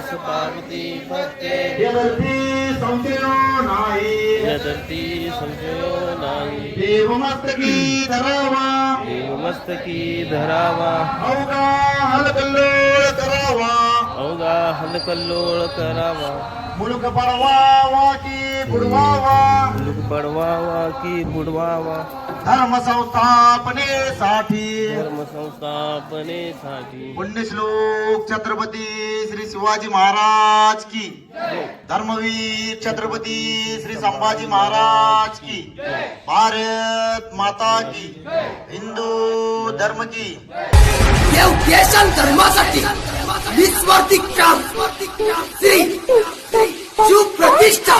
विश्वास पावती फत्ते यदर्थी संशयो नाही यदर्थी संशयो नाही देवमस्तकी धरावा देवमस्तकी धरावा अवघा हलकल्लोळ करावा अवघा हलकल्लोळ करावा मुलुक पडवावा की बुडवावा मुलूक पडवावा की बुडवावा धर्म संस्थापनेसाठी धर्म संस्थापनेसाठी पुण्यश्लोक छत्रपती श्री शिवाजी महाराज की धर्मवीर छत्रपती श्री संभाजी महाराज की भारत माता की हिंदू धर्म की देव देशां धर्मासाठी निस्वार्थी काम श्री सुप्रतिष्ठा